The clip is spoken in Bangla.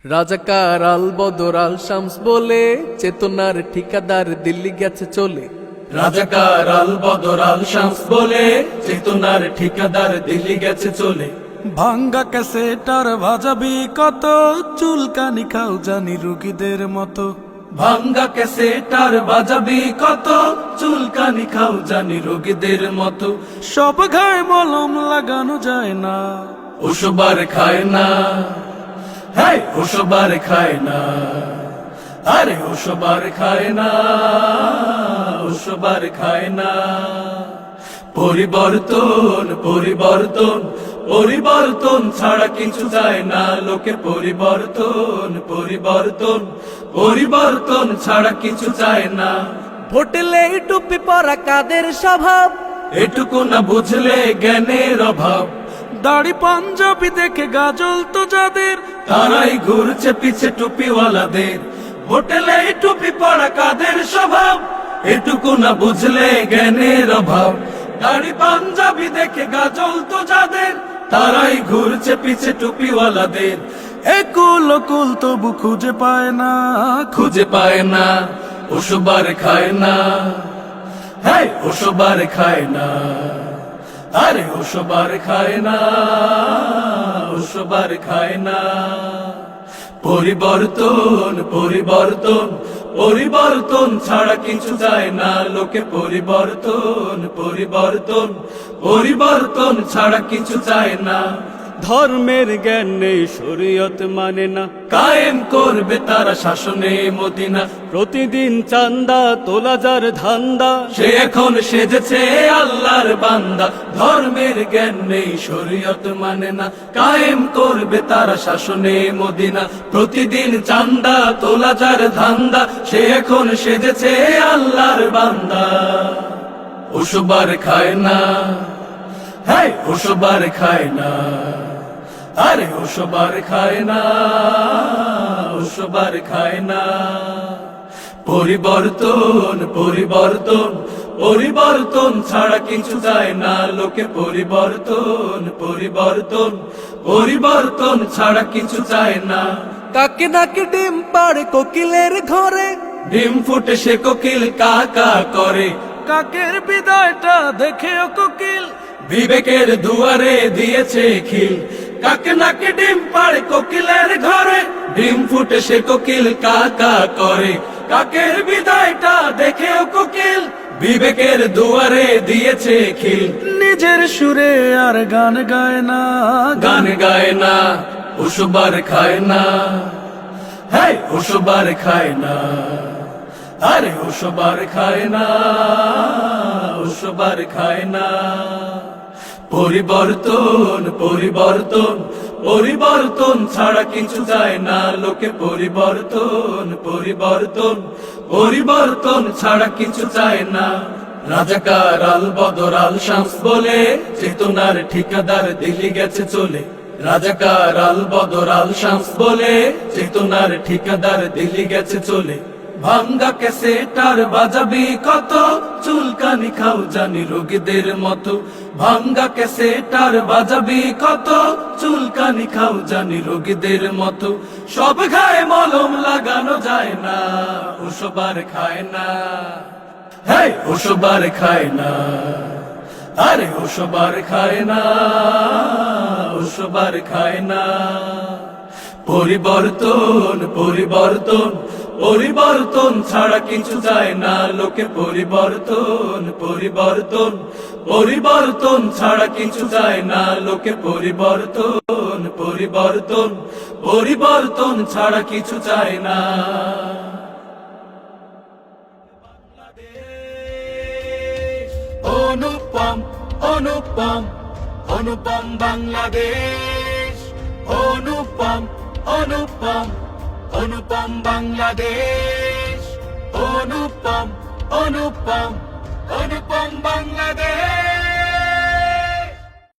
রাজাকার আল বদর আল শামস বলে চেতনার ঠিকাদার দিল্লি গেছে চলে। রাজাকার আল বদর আল শামস বলে চেতনার ঠিকাদার দিল্লি গেছে চলে। ভাঙ্গা ক্যাসেটার ভাজাবি কত, চুলকানি খাও জানি রুগীদের মতো। ভাঙ্গা ক্যাসেটার বাজাবি কত, চুলকানি খাও জানি রোগীদের মতো। সব গায়ে মলম লাগানো যায় না, ওসবার খায় না, হ্যাঁ ওসবার খায় না, আরে ওসবার খায় না, ওসবার খায় না। পরিবর্তন পরিবর্তন পরিবর্তন ছাড়া কিছু যায় না, লোকে পরিবর্তন পরিবর্তন পরিবর্তন ছাড়া কিছু চায় না। ভোটলে টুপি পরা কাদের স্বভাব, এটুকু না বুঝলে জ্ঞানের অভাব। দাড়ি পাঞ্জাবি দেখে গাজল তো যাদের, তারাই ঘুরছে পিছে টুপিওয়ালাদের। হোটেলে টুপি পড়া কাদের স্বভাব, এটুকু না বুঝলে জ্ঞানের অভাব। দাড়ি পাঞ্জাবি দেখে গাজল তো যাদের, তারাই ঘুরছে পিছে টুপিওয়ালাদের। একুল কুল তবু খুঁজে পায় না, খুঁজে পায় না, ওসবার খায় না, হ্যাঁ ওসবার খায় না, আরে ওসবার খায় না, ওসবার খায় না। পরিবর্তন পরিবর্তন পরিবর্তন ছাড়া কিছু যায় না, লোকে পরিবর্তন পরিবর্তন পরিবর্তন ছাড়া কিছু চায় না। ধর্মের জ্ঞান নেই, শরীয়ত মানে না, কায়েম করবে তারা শাসনে মদিনা। প্রতিদিন চান্দা তোলা যার ধান্দা, সে এখন সেজেছে আল্লাহর বান্দা। ধর্মের জ্ঞান নেই, শরীয়ত মানে না, কায়েম করবে তারা শাসনে মদিনা। প্রতিদিন চান্দা তোলা যার ধান্দা, সে এখন সেজেছে আল্লাহর বান্দা। ওসবার খায় না, হ্যাঁ ওসবার খায় না, আরে ওসবার খায় না, ওসবার খায় না। পরিবর্তন পরিবর্তন পরিবর্তন ছাড়া কিছু যায় না, লোকে পরিবর্তন পরিবর্তন পরিবর্তন ছাড়া কিছু চায় না। কাকে নাকি ডিম পাড়ে কোকিলের ঘরে, ডিম ফুটে সে কোকিল কা কা করে। কাকের বিদায়টা দেখেও কোকিল, বিবেকের দুয়ারে দিয়েছে খিল। কাকে নাকে ডিম পাড়ে কোকিলের ঘরে, ডিম ফুটে সে কোকিল কা কা করে। কাকের বিদায়টা দেখেও কোকিল, বিবেকের দুয়ারে দিয়েছে খিল। নিজের সুরে আর গান গায় না, গান গায় না, ওসবার খায় না, হ্যাঁ ওসবার খায় না, আরে ওসবার খায় না, ওসবার খায় না। পরিবর্তন পরিবর্তন পরিবর্তন ছাড়া কিছু যায় না, লোকে পরিবর্তন পরিবর্তন পরিবর্তন ছাড়া কিছু চায় না। রাজাকার আল বদর আল শামস বলে চেতনার ঠিকাদার দিল্লি গেছে চলে। রাজাকার আল বদর আল শামস বলে চেতনার ঠিকাদার দিল্লি গেছে চলে। ভাঙ্গা ক্যাসেটার বাজাবি কত, চুলকানি খাও জানি রোগীদের মতো। ভাঙ্গা ক্যাসেটার বাজাবি কত, চুলকানি খাও জানি রোগীদের মতো। সব গায়ে মলম লাগানো যায় না, ওসবার খায় না, হ্যাঁ ওসবার খায় না, আরে ওসবার খায় না, ওসবার খায় না। পরিবর্তন পরিবর্তন পরিবর্তন ছাড়া কিছু যায় না, লোকে পরিবর্তন পরিবর্তন পরিবর্তন ছাড়া কিছু যায় না, লোকে পরিবর্তন পরিবর্তন পরিবর্তন ছাড়া কিছু চায় না। অনুপম অনুপম অনুপম বাংলাদেশ, অনুপম অনুপম অনুপম বাংলাদেশ, অনুপম অনুপম অনুপম বাংলাদেশ।